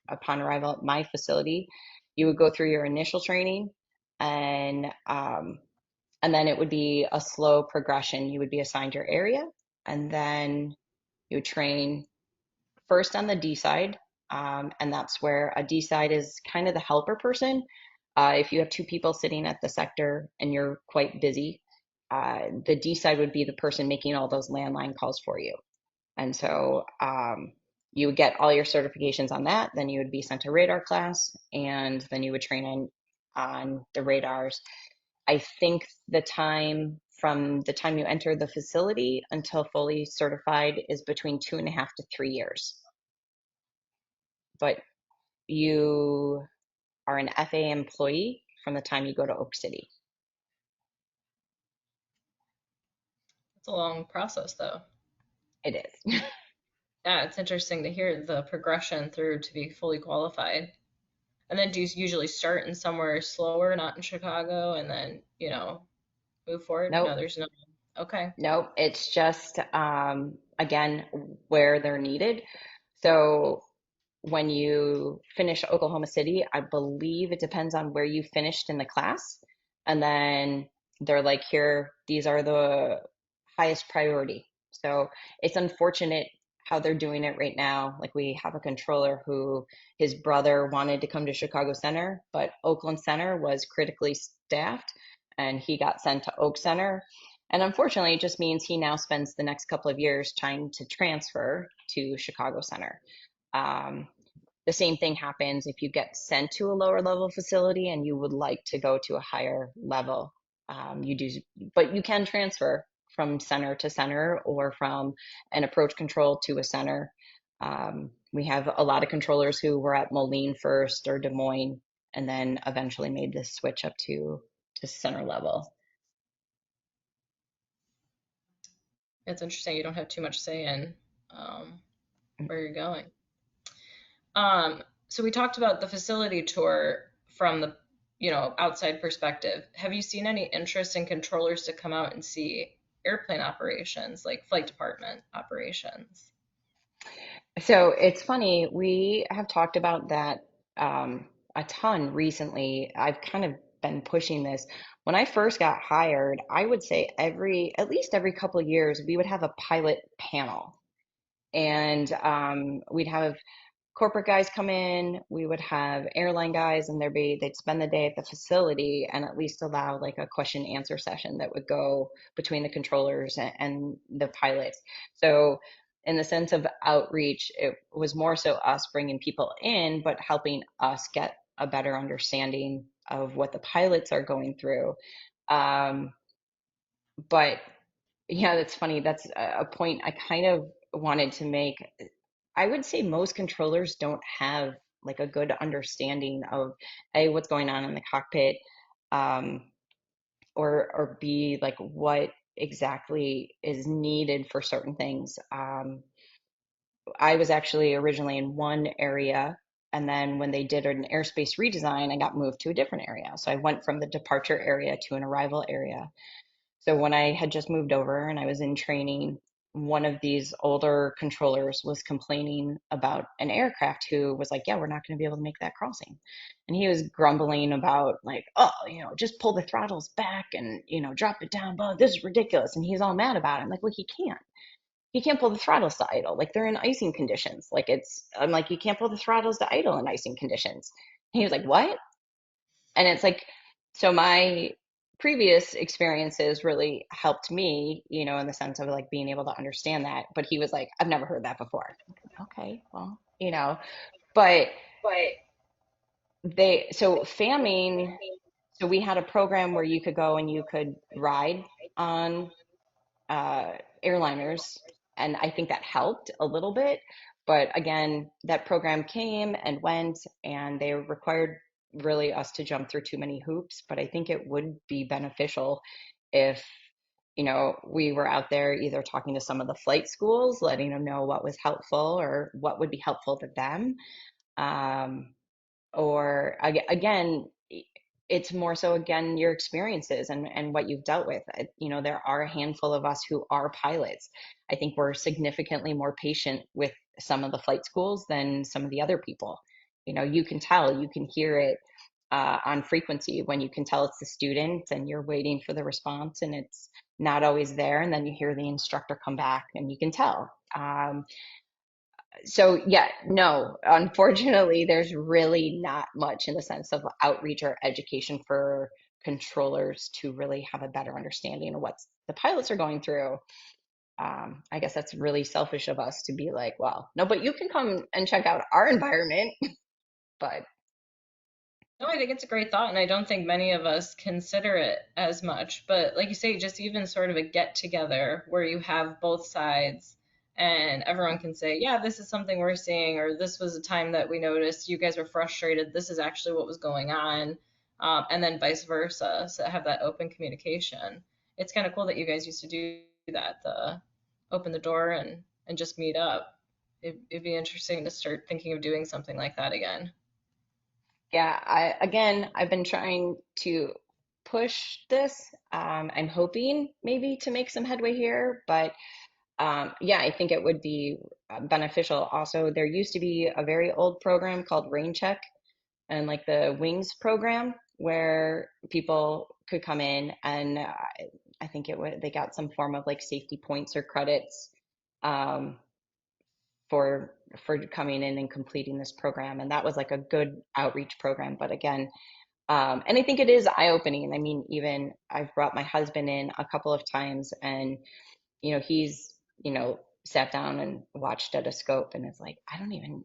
upon arrival at my facility, you would go through your initial training and um, and then it would be a slow progression. You would be assigned your area and then you would train first on the D side, and that's where a D side is kind of the helper person. If you have two people sitting at the sector and you're quite busy, the D side would be the person making all those landline calls for you. And so you would get all your certifications on that. Then you would be sent to radar class, and then you would train on the radars. I think the time from the time you enter the facility until fully certified is between 2.5 to 3 years. But you are an FAA employee from the time you go to Oak City.
It's a long process, though.
It is.
Yeah, it's interesting to hear the progression through to be fully qualified. And then do you usually start in somewhere slower, not in Chicago, and then, move forward? No,
Nope,
there's no. Okay.
nope. It's just, again, where they're needed. So when you finish Oklahoma City, I believe it depends on where you finished in the class. And then they're like, here, these are the highest priority. So it's unfortunate how they're doing it right now. Like we have a controller who his brother wanted to come to Chicago Center, but Oakland Center was critically staffed and he got sent to Oak Center. And unfortunately, it just means he now spends the next couple of years trying to transfer to Chicago Center. Um, the same thing happens if you get sent to a lower level facility and you would like to go to a higher level. You do, but you can transfer from center to center or from an approach control to a center. We have a lot of controllers who were at Moline first or Des Moines and then eventually made this switch up to center level.
It's interesting you don't have too much say in um, where you're going. So we talked about the facility tour from the, outside perspective. Have you seen any interest in controllers to come out and see airplane operations, like flight department operations?
So it's funny, we have talked about that a ton recently. I've kind of been pushing this. When I first got hired, I would say at least every couple of years, we would have a pilot panel. And we'd have corporate guys come in, we would have airline guys, and they'd spend the day at the facility and at least allow like a question and answer session that would go between the controllers and the pilots. So in the sense of outreach, it was more so us bringing people in, but helping us get a better understanding of what the pilots are going through. Um, but yeah, that's funny. That's a point I kind of wanted to make. I would say most controllers don't have like a good understanding of A, what's going on in the cockpit, um, or B, like what exactly is needed for certain things. I was actually originally in one area, and then when they did an airspace redesign, I got moved to a different area. So I went from the departure area to an arrival area. So when I had just moved over and I was in training, one of these older controllers was complaining about an aircraft who was like, yeah, we're not going to be able to make that crossing. And he was grumbling about like, oh, just pull the throttles back and, drop it down. But this is ridiculous. And he's all mad about it. I'm like, well, he can't. He can't pull the throttles to idle. Like they're in icing conditions. I'm like, you can't pull the throttles to idle in icing conditions. And he was like, what? And it's like, so my previous experiences really helped me, in the sense of like being able to understand that. But he was like, I've never heard that before. Okay, well, but so FAMing, so we had a program where you could go and you could ride on uh, airliners, and I think that helped a little bit. But again, that program came and went, and they required really us to jump through too many hoops. But I think it would be beneficial if, we were out there either talking to some of the flight schools, letting them know what was helpful or what would be helpful to them. Um, or again, it's more so again your experiences and what you've dealt with. There are a handful of us who are pilots. I think we're significantly more patient with some of the flight schools than some of the other people. You can tell, you can hear it on frequency when you can tell it's the student and you're waiting for the response and it's not always there, and then you hear the instructor come back and you can tell. So yeah, no, unfortunately, there's really not much in the sense of outreach or education for controllers to really have a better understanding of what the pilots are going through. I guess that's really selfish of us to be like, well, no, but you can come and check out our environment. But
No, I think it's a great thought, and I don't think many of us consider it as much. But like you say, just even sort of a get together where you have both sides and everyone can say, yeah, this is something we're seeing, or this was a time that we noticed you guys were frustrated. This is actually what was going on. And then vice versa. So have that open communication. It's kind of cool that you guys used to do that, the open the door and just meet up. It'd be interesting to start thinking of doing something like that again.
yeah, I've been trying to push this. I'm hoping maybe to make some headway here, but yeah, I think it would be beneficial. Also, there used to be a very old program called Rain Check and like the Wings program where people could come in and I think they got some form of like safety points or credits um, for coming in and completing this program, and that was like a good outreach program. But again, and I think it is eye-opening. I mean, even I've brought my husband in a couple of times, and he's, sat down and watched at a scope and it's like, I don't even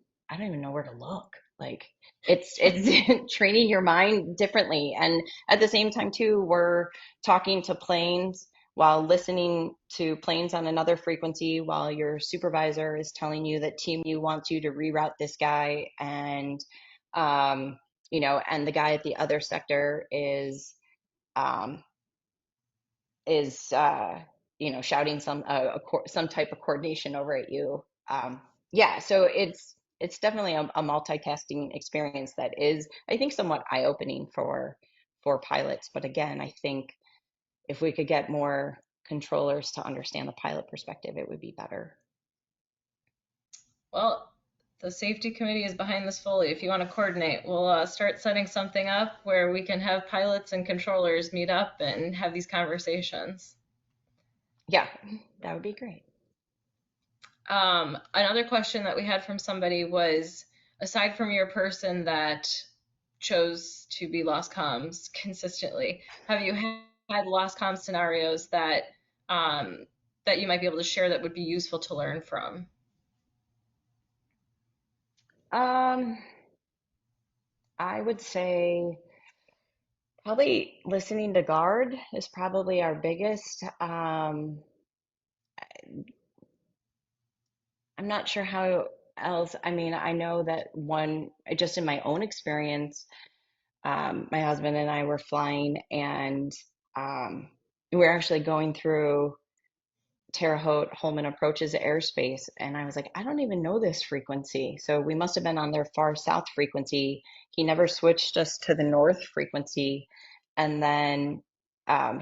know where to look. Like it's training your mind differently. And at the same time too, we're talking to planes while listening to planes on another frequency while your supervisor is telling you that team you wants you to reroute this guy um, and the guy at the other sector um, is shouting some type of coordination over at you. Yeah, so it's definitely a multitasking experience that is, I think, somewhat eye-opening for pilots. But again, I think if we could get more controllers to understand the pilot perspective, it would be better.
Well, The safety committee is behind this fully. If you want to coordinate, we'll start setting something up where we can have pilots and controllers meet up and have these conversations.
Yeah, that would be great.
Another question that we had from somebody was, aside from your person that chose to be lost comms consistently, have you had lost comms scenarios um, that you might be able to share that would be useful to learn from?
Um, I would say probably listening to guard is probably our biggest. I'm not sure how else. I mean, I know that one, just in my own experience, my husband and I were flying and um, we were actually going through Terre Haute Holman approaches airspace. And I was like, I don't even know this frequency. So we must have been on their far south frequency. He never switched us to the north frequency. And then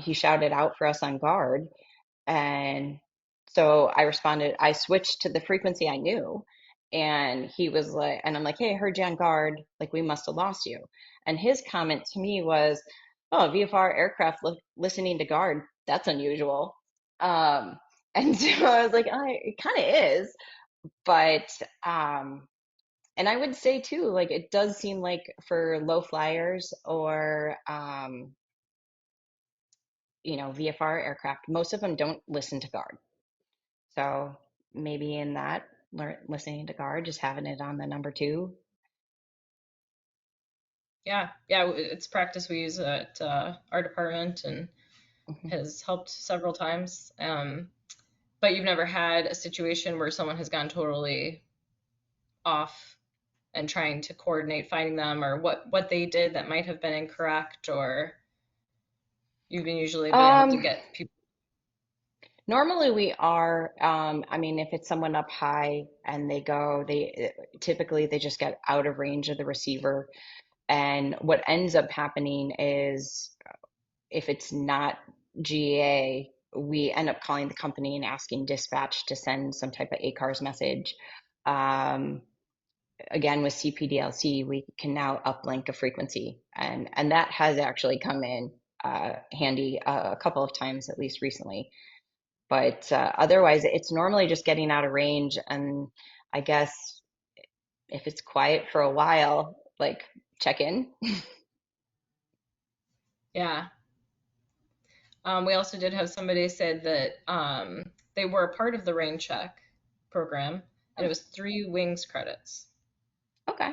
he shouted out for us on guard. And so I responded, I switched to the frequency I knew. And he was like, and I'm like, hey, I heard you on guard. Like, we must have lost you. And his comment to me was, oh, VFR aircraft listening to guard, that's unusual. Um, and so I was like, oh, it kind of is. But, and I would say too, like, it does seem like for low flyers or, VFR aircraft, most of them don't listen to guard. So maybe in that, listening to guard, just having it on the number two.
Yeah, yeah, it's practice we use at our department and
Mhm.
has helped several times. But you've never had a situation where someone has gone totally off and trying to coordinate finding them, or what they did that might have been incorrect, or you've been usually been able to
Um,
get people.
Normally we are, I mean, if it's someone up high and they typically they just get out of range of the receiver. And what ends up happening is if it's not GA, we end up calling the company and asking dispatch to send some type of ACARS message. Um, Again, with CPDLC, we can now uplink a frequency, and that has actually come in handy a couple of times, at least recently. But otherwise, it's normally just getting out of range, and I guess if it's quiet for a while, like check in.
Yeah. We also did have somebody said that they were a part of the rain check program, and it was 3 wings credits.
Okay.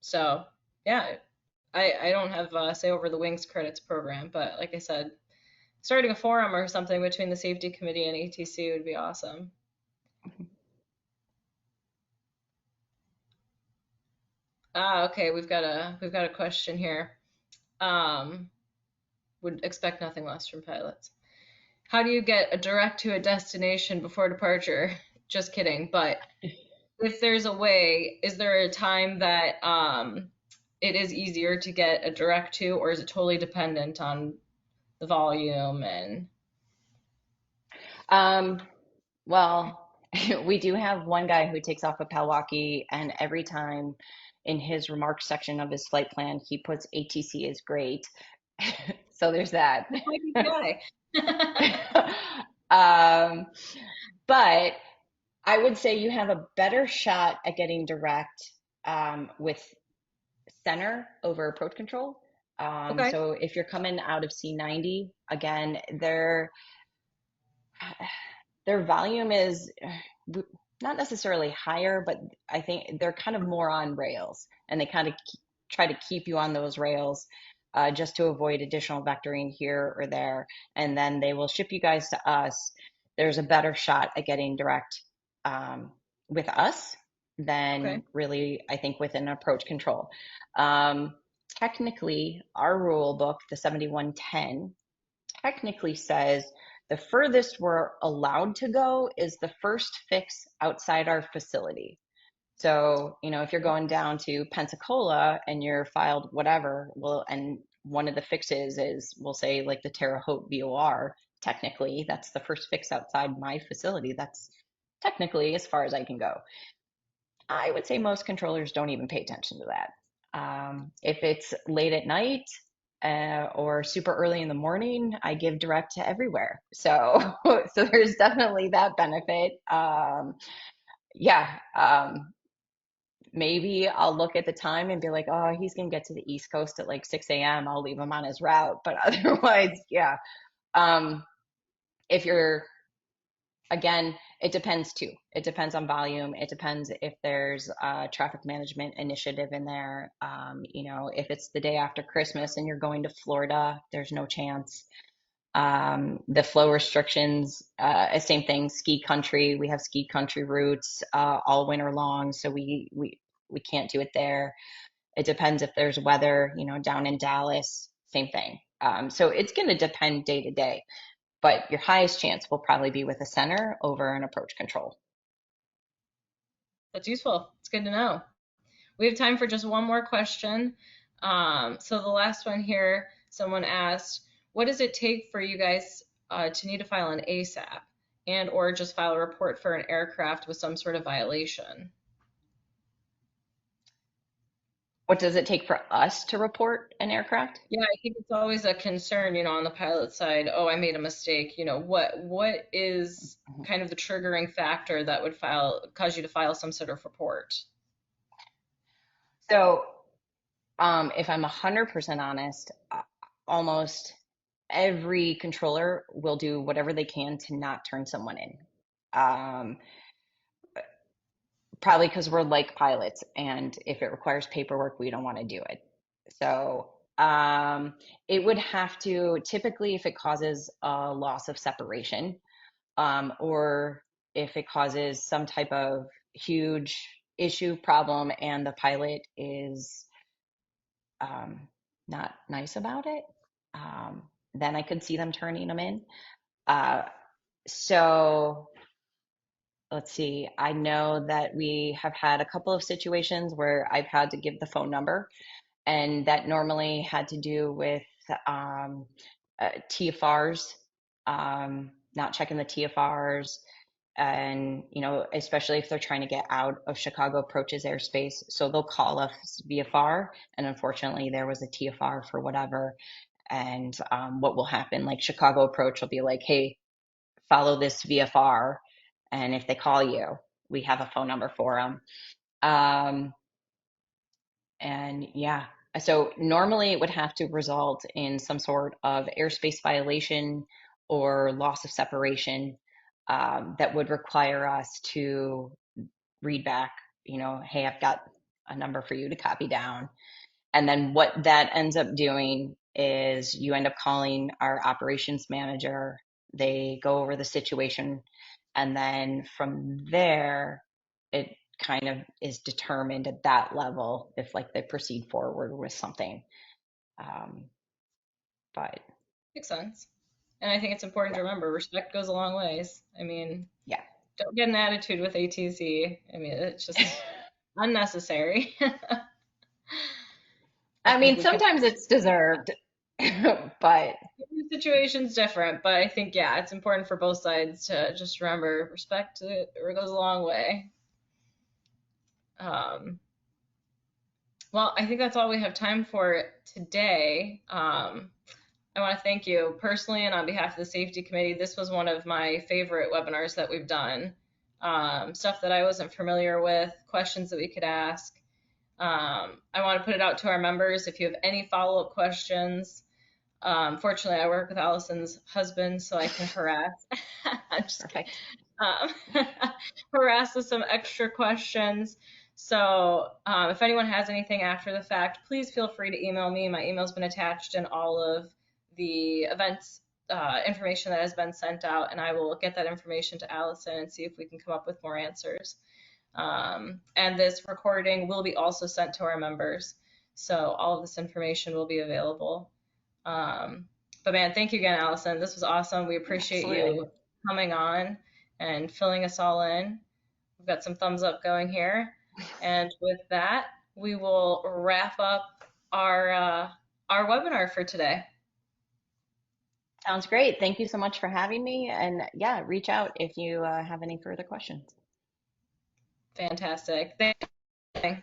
So yeah, I don't have say over the wings credits program, but like I said, starting a forum or something between the safety committee and ATC would be awesome. Okay, we've got a question here. Um, would expect nothing less from pilots. How do you get a direct to a destination before departure? Just kidding. But if there's a way, is there a time that it is easier to get a direct to, or is it totally dependent on the volume and
Um, well, we do have one guy who takes off a Palwaki, and every time in his remarks section of his flight plan, he puts ATC is great. So there's that.
lucky guy?
Um, but I would say you have a better shot at getting direct with center over approach control.
Okay.
So if you're coming out of C90, again, their volume is not necessarily higher, but I think they're kind of more on rails, and they kind of try to keep you on those rails just to avoid additional vectoring here or there. And then they will ship you guys to us. There's a better shot at getting direct um, with us than
Okay.
really, I think, with an approach control. Um, Technically, our rule book, the 7110, technically says the furthest we're allowed to go is the first fix outside our facility. So, if you're going down to Pensacola and you're filed whatever, well, and one of the fixes is, we'll say, like the Terre Haute VOR, technically, that's the first fix outside my facility. That's technically as far as I can go. I would say most controllers don't even pay attention to that. If it's late at night or super early in the morning, I give direct to everywhere. So, so there's definitely that benefit. Yeah, maybe I'll look at the time and be like, oh, he's gonna get to the East Coast at like 6 a.m. I'll leave him on his route. But otherwise, yeah. Um, if you're Again, it depends too. It depends on volume. It depends if there's a traffic management initiative in there. If it's the day after Christmas and you're going to Florida, there's no chance. The flow restrictions, same thing, ski country. We have ski country routes all winter long, so we can't do it there. It depends if there's weather, down in Dallas, same thing. So it's going to depend day to day, but your highest chance will probably be with a center over an approach control.
That's useful. It's good to know. We have time for just one more question. So the last one here, someone asked, what does it take for you guys to need to file an ASAP and or just file a report for an aircraft with some sort of violation?
What does it take for us to report an aircraft?
Yeah, I think it's always a concern, on the pilot side. Oh, I made a mistake. What is kind of the triggering factor that would cause you to file some sort of report?
So, if I'm 100% honest, almost every controller will do whatever they can to not turn someone in. Um, Probably because we're like pilots, and if it requires paperwork, we don't want to do it. So, it would have to, typically, if it causes a loss of separation, or if it causes some type of huge issue, problem, and the pilot is um, not nice about it, um, then I could see them turning them in. Uh, so let's see. I know that we have had a couple of situations where I've had to give the phone number, and that normally had to do with um, TFRs, not checking the TFRs, and especially if they're trying to get out of Chicago approaches airspace, so they'll call us VFR, and unfortunately there was a TFR for whatever. And what will happen, like Chicago approach will be like, hey, follow this VFR, and if they call you, we have a phone number for them. um, and yeah, so normally it would have to result in some sort of airspace violation or loss of separation, that would require us to read back, hey, I've got a number for you to copy down. And then what that ends up doing is you end up calling our operations manager. They go over the situation. And then from there, it kind of is determined at that level if like they proceed forward with something. Um, but
Makes sense. And I think it's important
yeah,
to remember respect goes a long ways. I mean,
yeah.
don't get an attitude with ATC. I mean, it's just unnecessary. I
I
think
mean,
we could.
sometimes it's deserved, but
Every situation's different, but I think, yeah, it's important for both sides to just remember respect goes a long way. Um, well, I think that's all we have time for today. I want to thank you personally and on behalf of the safety committee. This was one of my favorite webinars that we've done. Stuff that I wasn't familiar with, questions that we could ask. I want to put it out to our members. If you have any follow-up questions, fortunately, I work with Allison's husband, so I can harass. I'm just kidding.
perfect.
Um, harass with some extra questions. So if anyone has anything after the fact, please feel free to email me. My email's been attached in all of the events information that has been sent out, and I will get that information to Allison and see if we can come up with more answers. And this recording will be also sent to our members. So all of this information will be available. Um, but man, thank you again, Allison. This was awesome. We appreciate
Absolutely.
you coming on and filling us all in. We've got some thumbs up going here. And with that, we will wrap up our webinar for today.
Sounds great. Thank you so much for having me. And yeah, reach out if you have any further questions.
Fantastic. Thank you.